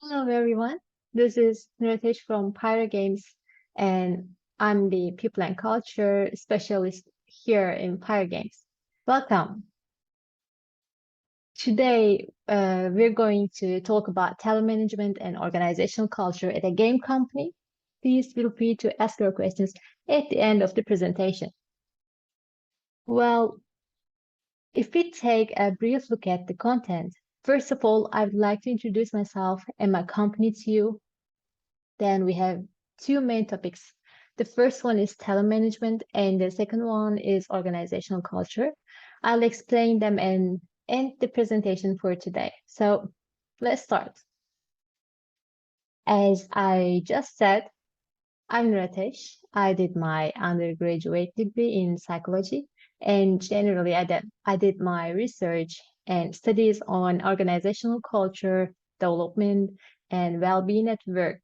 Hello, everyone. This is Nur Ateş from Pyro Games, and I'm the People and Culture Specialist here in Pyro Games. Welcome. Today, we're going to talk about talent management and organizational culture at a game company. Please feel free to ask your questions at the end of the presentation. Well, if we take a brief look at the content, first of all, I would like to introduce myself and my company to you. Then we have two main topics. The first one is talent management, and the second one is organizational culture. I'll explain them and end the presentation for today. So let's start. As I just said, I'm Nur Ateş. I did my undergraduate degree in psychology, and generally I did my research and studies on organizational culture, development, and well-being at work.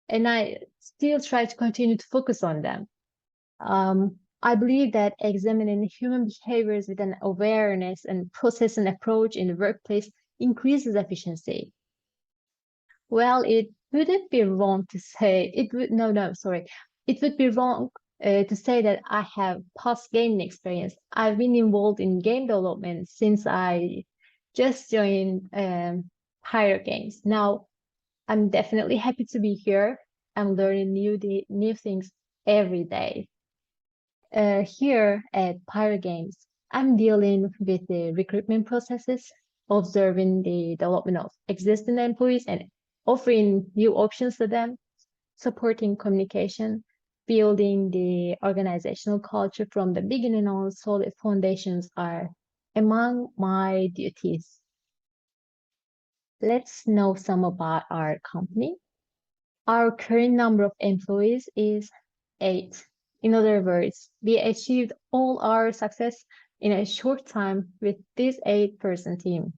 And I still try to continue to focus on them. I believe that examining human behaviors with an awareness and process and approach in the workplace increases efficiency. Well, it wouldn't be wrong to say it would sorry. It would be wrong to say that I have past gaming experience. I've been involved in game development since I just joined Pyro Games. Now, I'm definitely happy to be here. I'm learning new things every day. Here at Pyro Games, I'm dealing with the recruitment processes, observing the development of existing employees and offering new options to them, supporting communication, building the organizational culture from the beginning on solid foundations are among my duties. Let's know some about our company. Our current number of employees is 8. In other words, we achieved all our success in a short time with this 8-person team.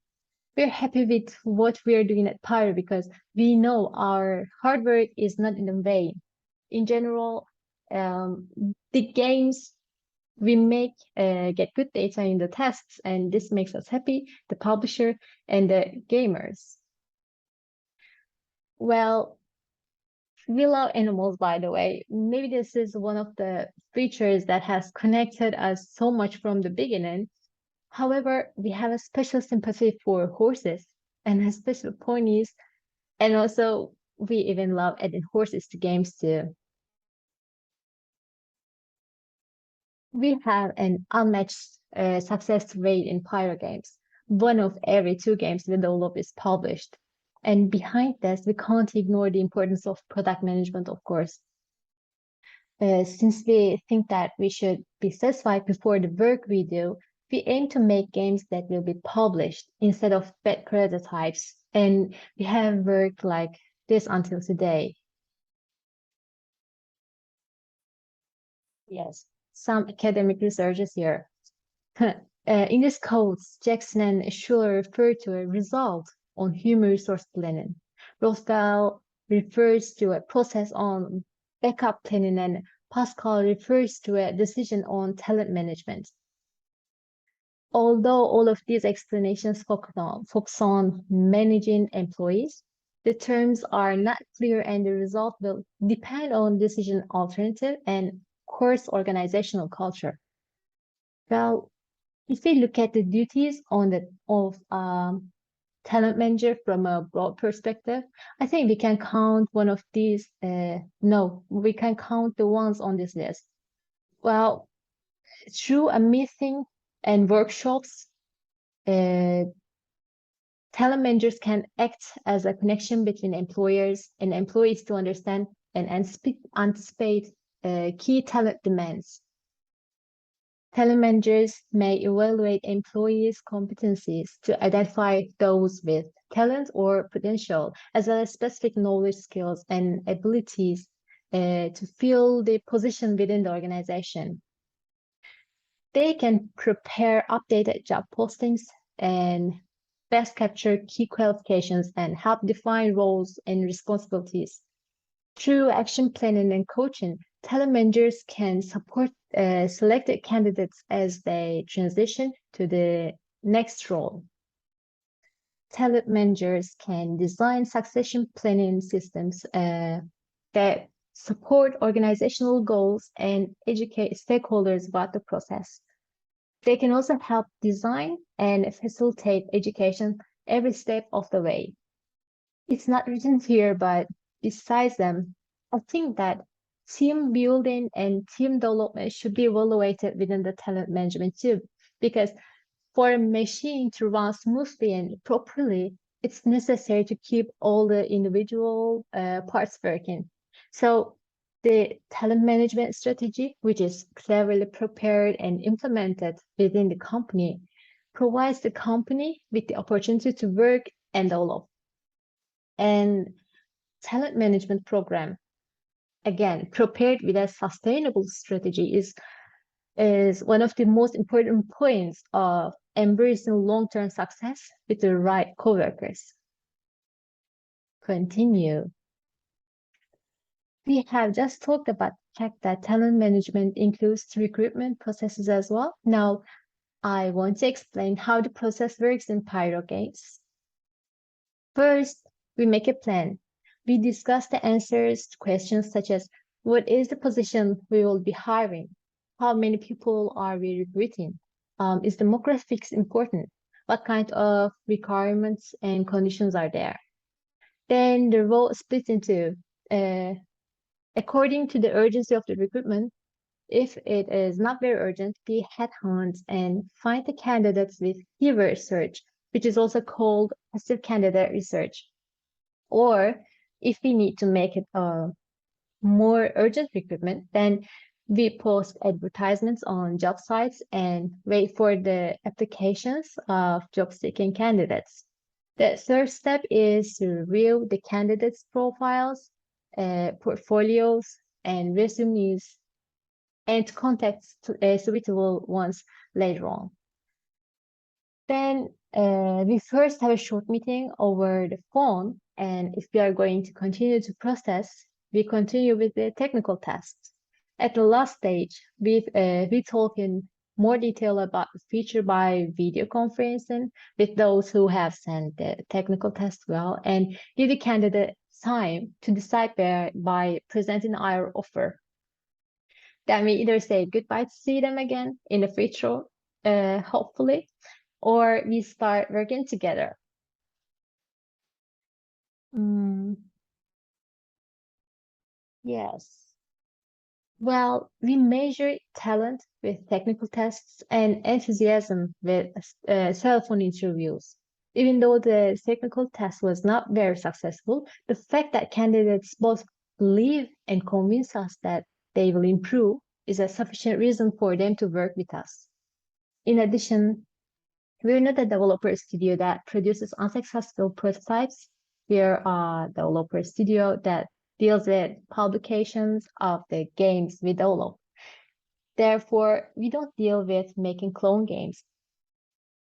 We're happy with what we're doing at Pyro because we know our hard work is not in vain. In general, the games we make get good data in the tests, and this makes us happy, the publisher and the gamers. Well, we love animals, by the way. Maybe this is one of the features that has connected us so much from the beginning. However, we have a special sympathy for horses and a special ponies, and also we even love adding horses to games too. We have an unmatched success rate in Pyro Games. One of every 2 games we develop is published. And behind this, we can't ignore the importance of product management, of course. Since we think that we should be satisfied before the work we do, we aim to make games that will be published instead of bad prototypes. And we have worked like this until today. Yes, some academic researchers here. In this code, Jackson and Schuler refer to a result on human resource planning. Rothbell refers to a process on backup planning, and Pascal refers to a decision on talent management. Although all of these explanations focus on managing employees, the terms are not clear and the result will depend on decision alternative and course organizational culture. Well, if we look at the duties of talent manager from a broad perspective, I think we can count one of these. No, we can count the ones on this list. Well, through a meeting and workshops, talent managers can act as a connection between employers and employees to understand and anticipate key talent demands. Talent managers may evaluate employees' competencies to identify those with talent or potential, as well as specific knowledge, skills, and abilities to fill the position within the organization. They can prepare updated job postings and best capture key qualifications and help define roles and responsibilities. Through action planning and coaching, talent managers can support selected candidates as they transition to the next role. talent managers can design succession planning systems that support organizational goals and educate stakeholders about the process. They can also help design and facilitate education every step of the way. It's not written here, but besides them, I think that team building and team development should be evaluated within the talent management too, because for a machine to run smoothly and properly, it's necessary to keep all the individual parts working. So the talent management strategy, which is cleverly prepared and implemented within the company, provides the company with the opportunity to work and develop. And talent management program, again, prepared with a sustainable strategy is one of the most important points of embracing long-term success with the right coworkers. Continue. We have just talked about the fact that talent management includes recruitment processes as well. Now, I want to explain how the process works in Pyro Games. First, we make a plan. We discuss the answers to questions such as what is the position we will be hiring? How many people are we recruiting? Is demographics important? What kind of requirements and conditions are there? Then the role is split into according to the urgency of the recruitment. If it is not very urgent, we headhunt and find the candidates with keyword search, which is also called passive candidate research. Or if we need to make it a more urgent recruitment, then we post advertisements on job sites and wait for the applications of job-seeking candidates. The third step is to review the candidates' profiles, portfolios, and resumes, and to contact suitable ones later on. Then we first have a short meeting over the phone, and if we are going to continue to process, we continue with the technical tests. At the last stage, we talk in more detail about the feature by video conferencing with those who have sent the technical test well, and give the candidate time to decide by presenting our offer. Then we either say goodbye to see them again in the future, hopefully, or we start working together. Yes. Well, we measure talent with technical tests and enthusiasm with telephone interviews. Even though the technical test was not very successful, the fact that candidates both believe and convince us that they will improve is a sufficient reason for them to work with us. In addition, we're not a developer studio that produces unsuccessful prototypes. We're a developer studio that deals with publications of the games we develop. Therefore, we don't deal with making clone games.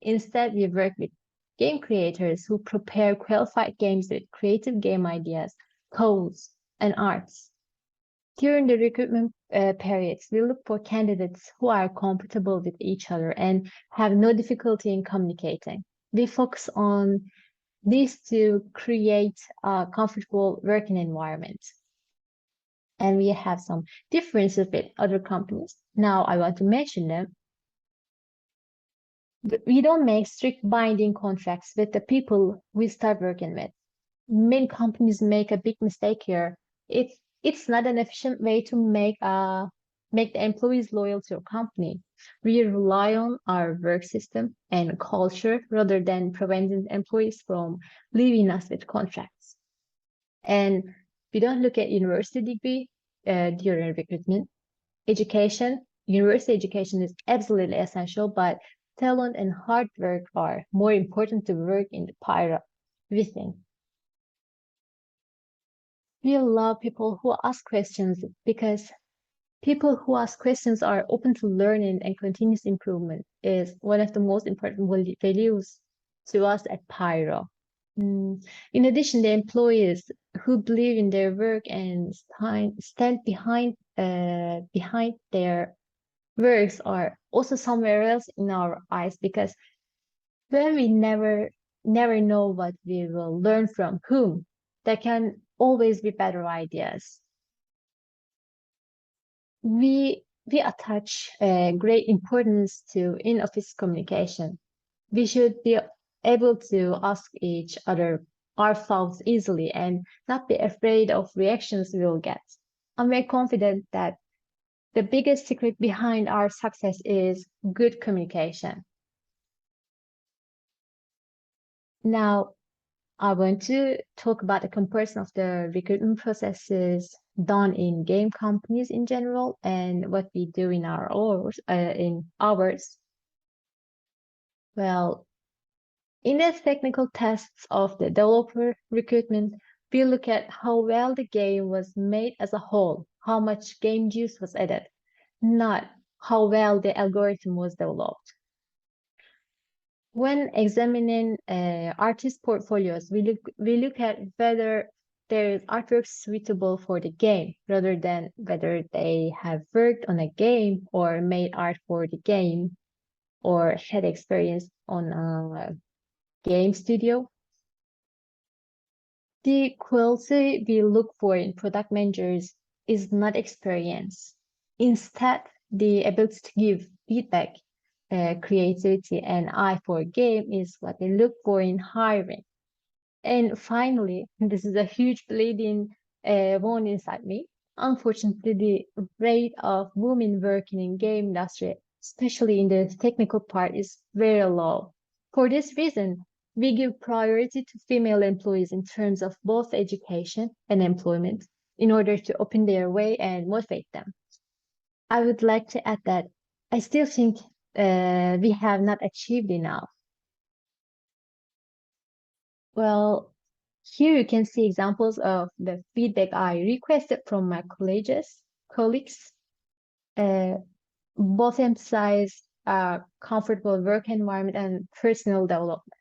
Instead, we work with game creators who prepare qualified games with creative game ideas, codes, and arts. During the recruitment periods, we look for candidates who are compatible with each other and have no difficulty in communicating. We focus on these to create a comfortable working environment. And we have some differences with other companies. Now I want to mention them. We don't make strict binding contracts with the people we start working with. Many companies make a big mistake here. It's not an efficient way to make the employees loyal to your company. We rely on our work system and culture rather than preventing employees from leaving us with contracts. And we don't look at university degree during recruitment. University education is absolutely essential, but talent and hard work are more important to work in the Pyro, we think. We love people who ask questions because people who ask questions are open to learning, and continuous improvement is one of the most important values to us at Pyro. In addition, the employees who believe in their work and stand behind their works are also somewhere else in our eyes, because when we never never know what we will learn from whom. There can always be better ideas. We attach great importance to in-office communication. We should be able to ask each other our thoughts easily and not be afraid of reactions we will get. I'm very confident that the biggest secret behind our success is good communication. Now, I want to talk about the comparison of the recruitment processes done in game companies in general and what we do in our hours, in ours. Well, in the technical tests of the developer recruitment, we look at how well the game was made as a whole, how much game juice was added, not how well the algorithm was developed. When examining artist portfolios, we look at whether their artwork suitable for the game rather than whether they have worked on a game or made art for the game or had experience on a game studio. The quality we look for in product managers is not experience. Instead, the ability to give feedback, creativity, and eye for game is what we look for in hiring. And finally, this is a huge bleeding wound inside me. Unfortunately, the rate of women working in game industry, especially in the technical part, is very low. For this reason, we give priority to female employees in terms of both education and employment in order to open their way and motivate them. I would like to add that I still think we have not achieved enough. Well, here you can see examples of the feedback I requested from my colleagues. Both emphasize a comfortable work environment and personal development.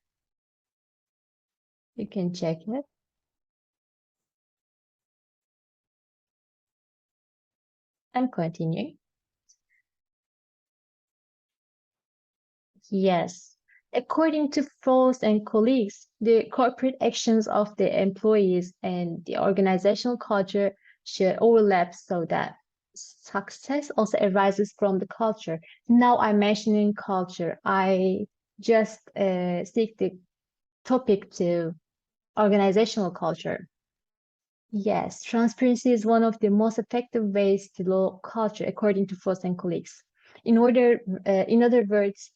You can check it. I'm continuing. Yes. According to Frost and colleagues, the corporate actions of the employees and the organizational culture should overlap so that success also arises from the culture. Now I'm mentioning culture. I just stick the topic to organizational culture. Yes, transparency is one of the most effective ways to develop culture, according to Frost and colleagues. In other words,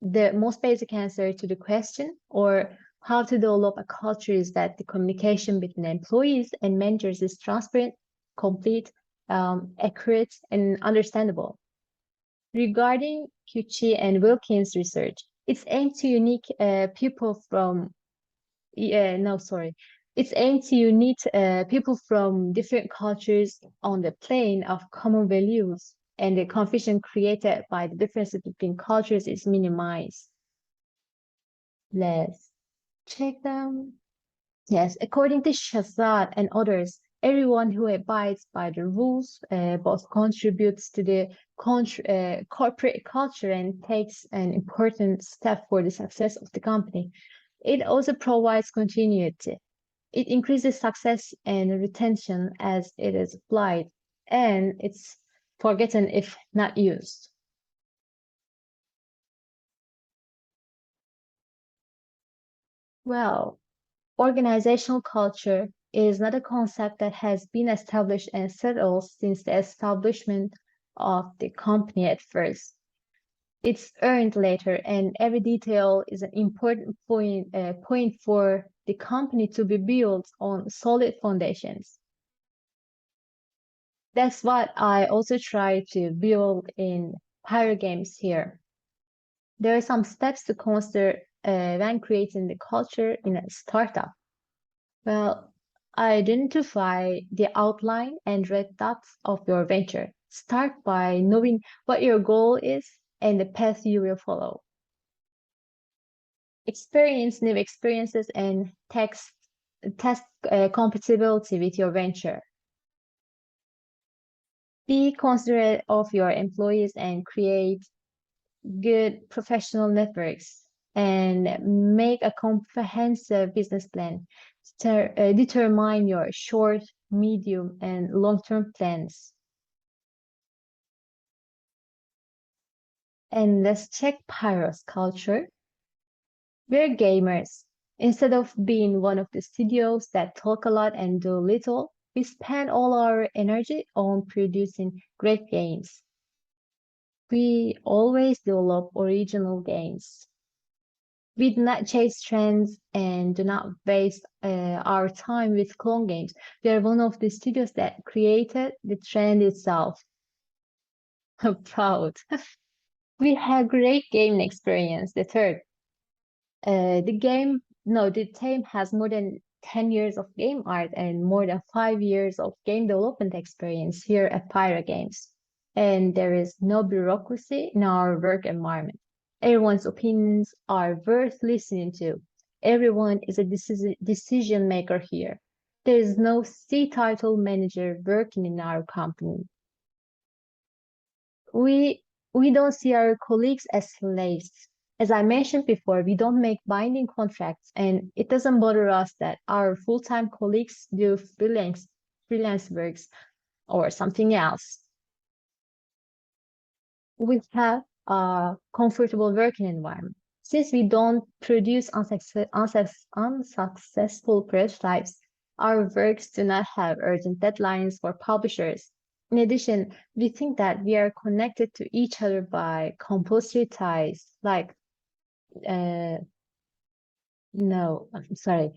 the most basic answer to the question or how to develop a culture is that the communication between employees and managers is transparent, complete, accurate, and understandable. Regarding Kuchi and Wilkins' research, it's aimed to unique people from no, sorry. It's aimed to unite people from different cultures on the plane of common values, and the confusion created by the differences between cultures is minimized. Let's check them. Yes, according to Shazad and others, everyone who abides by the rules both contributes to the corporate culture and takes an important step for the success of the company. It also provides continuity. It increases success and retention as it is applied, and it's forgotten if not used. Well, organizational culture is not a concept that has been established and settled since the establishment of the company at first. It's earned later, and every detail is an important point for the company to be built on solid foundations. That's what I also try to build in Pyro Games here. There are some steps to consider when creating the culture in a startup. Well, identify the outline and red dots of your venture. Start by knowing what your goal is and the path you will follow. Experience new experiences and test compatibility with your venture. Be considerate of your employees and create good professional networks. and make a comprehensive business plan. Determine your short, medium, and long-term plans. And let's check Pyro's culture. We're gamers. Instead of being one of the studios that talk a lot and do little, we spend all our energy on producing great games. We always develop original games. We do not chase trends and do not waste our time with clone games. We are one of the studios that created the trend itself. I'm proud. We have great game experience. The third, the team has more than 10 years of game art and more than 5 years of game development experience here at Pyro Games. And there is no bureaucracy in our work environment. Everyone's opinions are worth listening to. Everyone is a decision maker here. There is no C-title manager working in our company. We don't see our colleagues as slaves. As I mentioned before, we don't make binding contracts, and it doesn't bother us that our full-time colleagues do freelance works or something else. We have a comfortable working environment. Since we don't produce unsuccessful prototypes, our works do not have urgent deadlines for publishers. In addition, we think that we are connected to each other by compulsory ties, like, no, I'm sorry.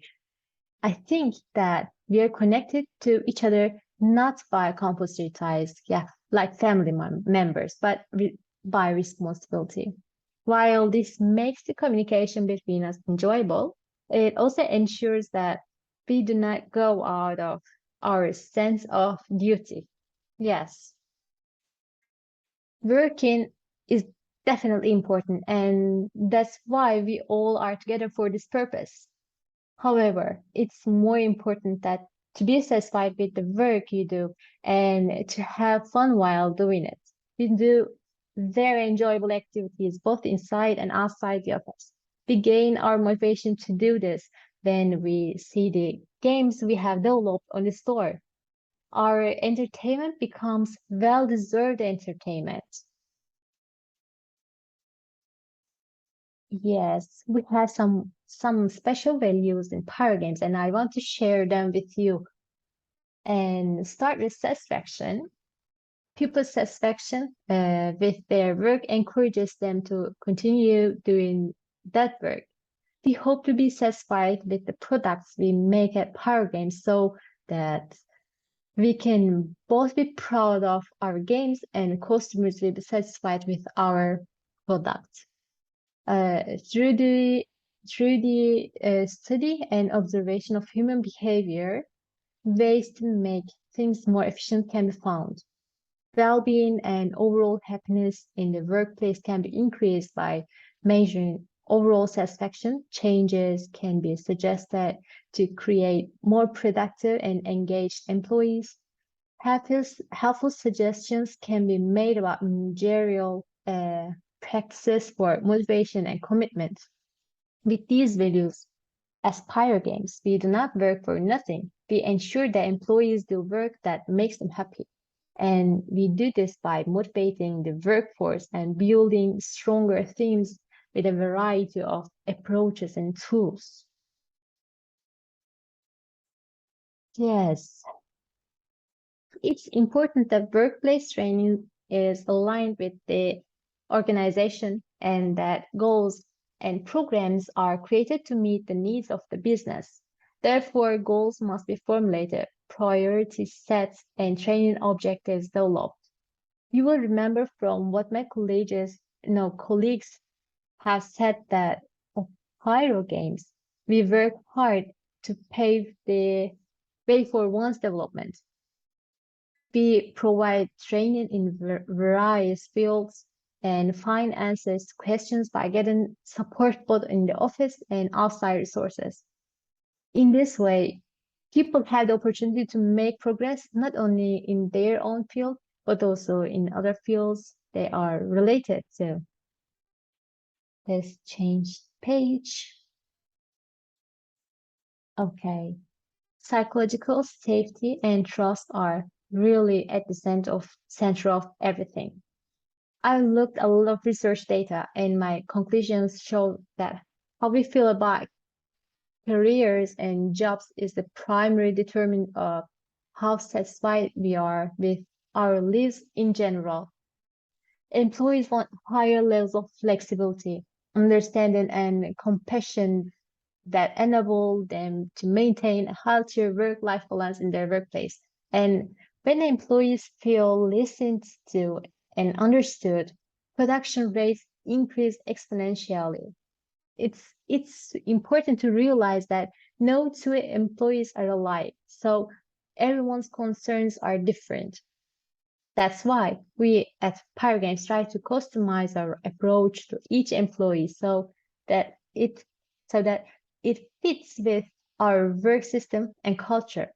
I think that we are connected to each other not by compulsory ties, like family members, but by responsibility. While this makes the communication between us enjoyable, it also ensures that we do not go out of our sense of duty. Yes, working is definitely important, and that's why we all are together for this purpose. However, it's more important that to be satisfied with the work you do and to have fun while doing it. We do very enjoyable activities both inside and outside the office. We gain our motivation to do this when we see the games we have developed on the store. Our entertainment becomes well-deserved entertainment. Yes, we have some special values in Pyro Games, and I want to share them with you. And start with satisfaction. People's satisfaction with their work encourages them to continue doing that work. We hope to be satisfied with the products we make at Pyro Games so that we can both be proud of our games and customers will be satisfied with our product. Through the study and observation of human behavior, ways to make things more efficient can be found. Well-being and overall happiness in the workplace can be increased by measuring overall satisfaction. Changes can be suggested to create more productive and engaged employees. Helpful suggestions can be made about managerial practices for motivation and commitment. With these values, as Pyro Games, we do not work for nothing. We ensure that employees do work that makes them happy. And we do this by motivating the workforce and building stronger teams with a variety of approaches and tools. Yes, it's important that workplace training is aligned with the organization and that goals and programs are created to meet the needs of the business. Therefore, goals must be formulated, priorities set, and training objectives developed. You will remember from what my colleagues have said that at Pyro Games, we work hard to pave the way for one's development. We provide training in various fields and find answers to questions by getting support both in the office and outside resources. In this way, people have the opportunity to make progress not only in their own field, but also in other fields they are related to. Let's change page. Okay. Psychological safety and trust are really at the center of everything. I looked a lot of research data and my conclusions show that how we feel about careers and jobs is the primary determinant of how satisfied we are with our lives in general. Employees want higher levels of flexibility, understanding, and compassion that enable them to maintain a healthier work-life balance in their workplace. And when employees feel listened to and understood, production rates increase exponentially. It's important to realize that no two employees are alike, so everyone's concerns are different. That's why we at Pyro Games try to customize our approach to each employee that it so that it fits with our work system and culture.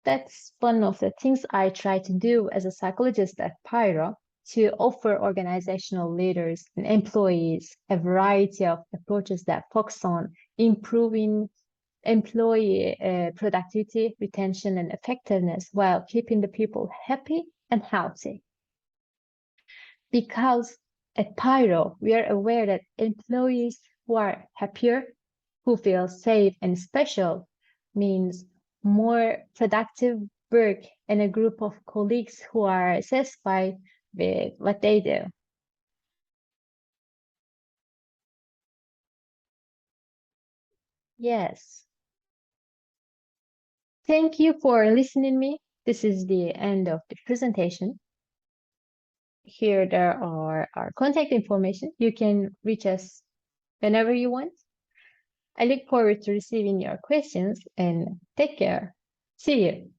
That's one of the things I try to do as a psychologist at Pyro to offer organizational leaders and employees a variety of approaches that focus on improving employee productivity, retention, and effectiveness while keeping the people happy and healthy. Because at Pyro, we are aware that employees who are happier, who feel safe and special, means more productive work and a group of colleagues who are satisfied with what they do. Yes. Thank you for listening me. This is the end of the presentation. Here there are our contact information. You can reach us whenever you want. I look forward to receiving your questions and take care. See you.